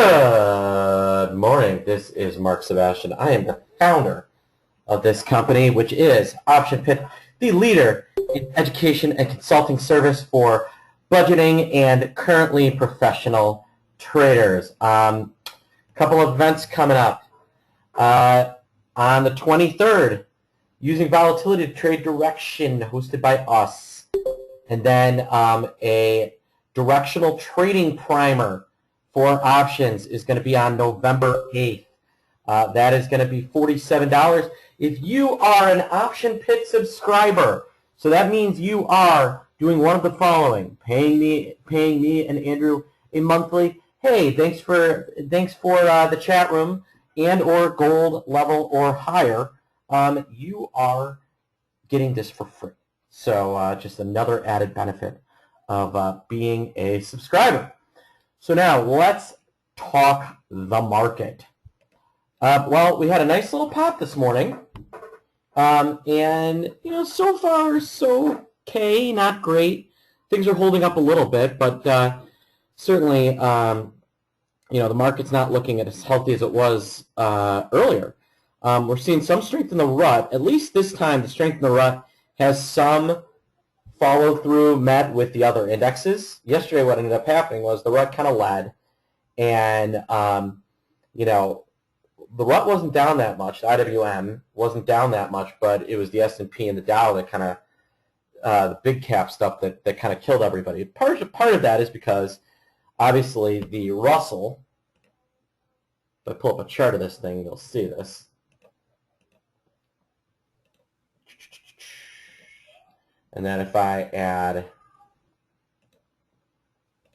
Good morning. This is Mark Sebastian. I am the founder of this company, which is Option Pit, the leader in education and consulting service for budgeting and currently professional traders. Couple of events coming up. On the 23rd, Using Volatility to Trade Direction, hosted by us. And then a directional trading primer for options is going to be on November 8th. That is going to be $47. If you are an Option Pit subscriber, so that means you are doing one of the following: paying me and Andrew a monthly, hey, thanks for the chat room, and or gold level or higher, you are getting this for free. So just another added benefit of being a subscriber. So now let's talk the market. Well, we had a nice little pop this morning, and so far so okay, not great. Things are holding up a little bit, but certainly, the market's not looking as healthy as it was earlier. We're seeing some strength in the rut. At least this time, the strength in the rut has some follow-through met with the other indexes. Yesterday, what ended up happening was the rut kind of led, and the rut wasn't down that much. The IWM wasn't down that much, but it was the S&P and the Dow that kind of the big cap stuff that kind of killed everybody. Part of that is because obviously the Russell. If I pull up a chart of this thing, you'll see this. And then if I add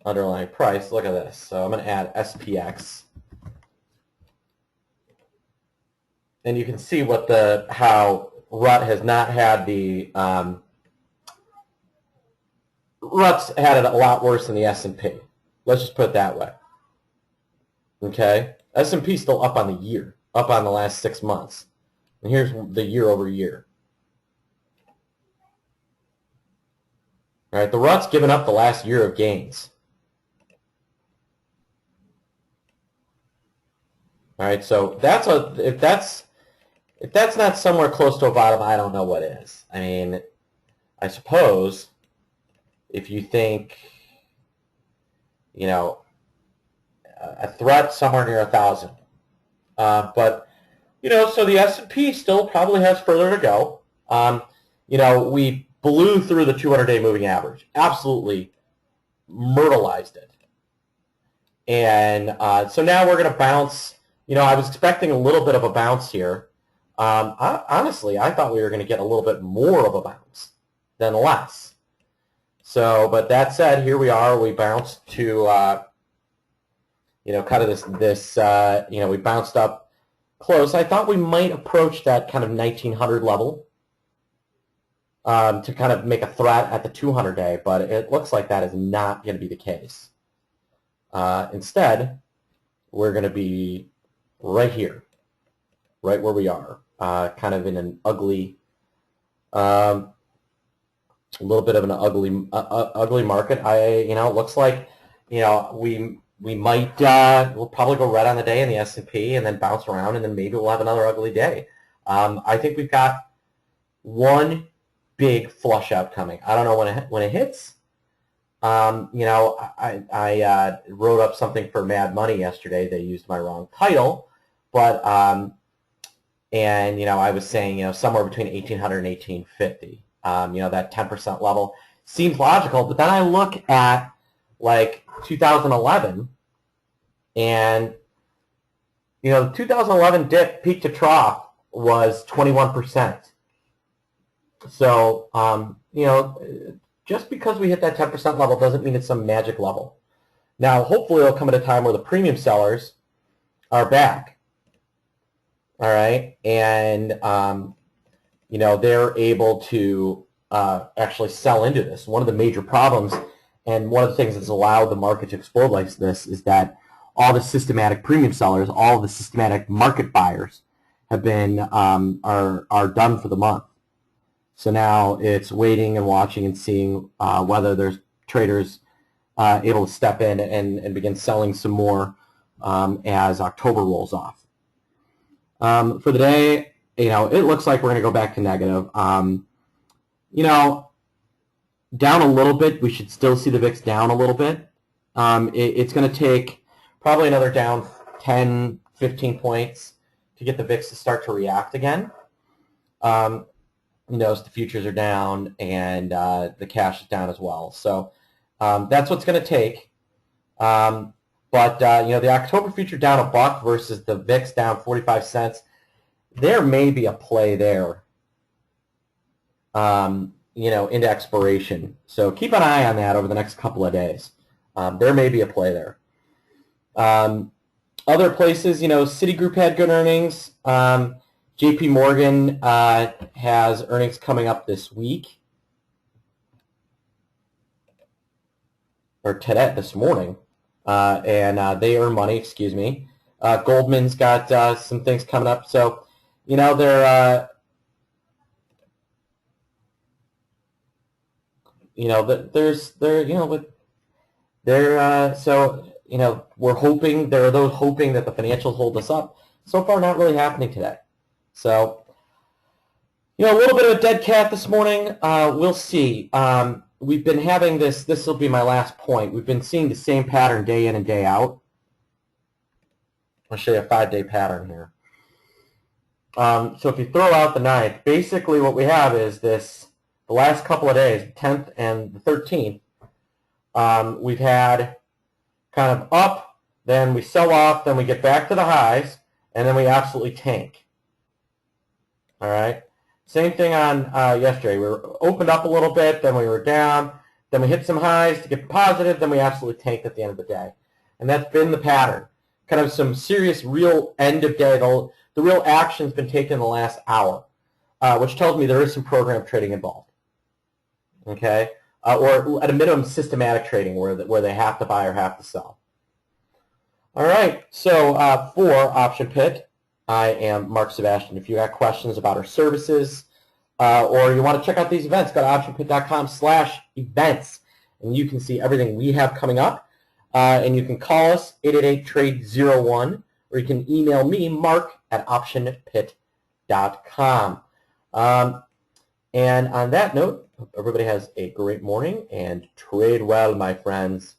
underlying price, look at this. So I'm going to add SPX. And you can see how RUT has not had the RUT's had it a lot worse than the S&P. Let's just put it that way. Okay? S&P still up on the year, up on the last 6 months. And here's the year over year. All right, the RUT's given up the last year of gains. All right, so if that's not somewhere close to a bottom, I don't know what is. I mean, I suppose if you think, a threat somewhere near 1,000, but so the S&P still probably has further to go. We blew through the 200-day moving average, absolutely myrtleized it, and so now we're going to bounce. I was expecting a little bit of a bounce here. Honestly, I thought we were going to get a little bit more of a bounce than less. So, but that said, here we are. We bounced to, kind of this. We bounced up close. I thought we might approach that kind of 1900 level to kind of make a threat at the 200-day, but it looks like that is not going to be the case. Instead, we're going to be right here, right where we are, kind of in an ugly, a little bit of an ugly market. It looks like, we might, we'll probably go red on the day in the S&P and then bounce around, and then maybe we'll have another ugly day. I think we've got one big flush out coming. I don't know when it hits. I wrote up something for Mad Money yesterday. They used my wrong title, but I was saying somewhere between 1800 and 1850. That 10% level seems logical, but then I look at like 2011, and 2011 dip peak to trough was 21%. So just because we hit that 10% level doesn't mean it's some magic level. Now, hopefully, it'll come at a time where the premium sellers are back. All right, and they're able to actually sell into this. One of the major problems, and one of the things that's allowed the market to explode like this, is that all the systematic premium sellers, all the systematic market buyers, have been are done for the month. So now it's waiting and watching and seeing whether there's traders able to step in and begin selling some more as October rolls off. For the day, it looks like we're going to go back to negative. Down a little bit. We should still see the VIX down a little bit. It's going to take probably another down 10, 15 points to get the VIX to start to react again. As the futures are down and the cash is down as well. So that's what's going to take. But the October future down $1 versus the VIX down 45 cents. There may be a play there, into expiration. So keep an eye on that over the next couple of days. There may be a play there. Other places, Citigroup had good earnings. JP Morgan has earnings coming up this week, or today, this morning, and they earn money, excuse me. Goldman's got some things coming up. So, they're, we're hoping, there are those hoping that the financials hold us up. So far, not really happening today. So, a little bit of a dead cat this morning. We'll see. We've been having this will be my last point. We've been seeing the same pattern day in and day out. I'll show you a 5-day pattern here. So if you throw out the 9th, basically what we have is the last couple of days, the 10th and the 13th, we've had kind of up, then we sell off, then we get back to the highs, and then we absolutely tank. All right? Same thing on yesterday. We were opened up a little bit, then we were down, then we hit some highs to get positive, then we absolutely tanked at the end of the day. And that's been the pattern. Kind of some serious real end of day. The real action's been taken in the last hour, which tells me there is some program trading involved. Okay? Or at a minimum systematic trading where they have to buy or have to sell. All right, so for Option Pit, I am Mark Sebastian. If you have questions about our services or you want to check out these events, go to optionpit.com/events, and you can see everything we have coming up. And you can call us, 888-TRADE-01, or you can email me, mark@optionpit.com. And on that note, hope everybody has a great morning and trade well, my friends.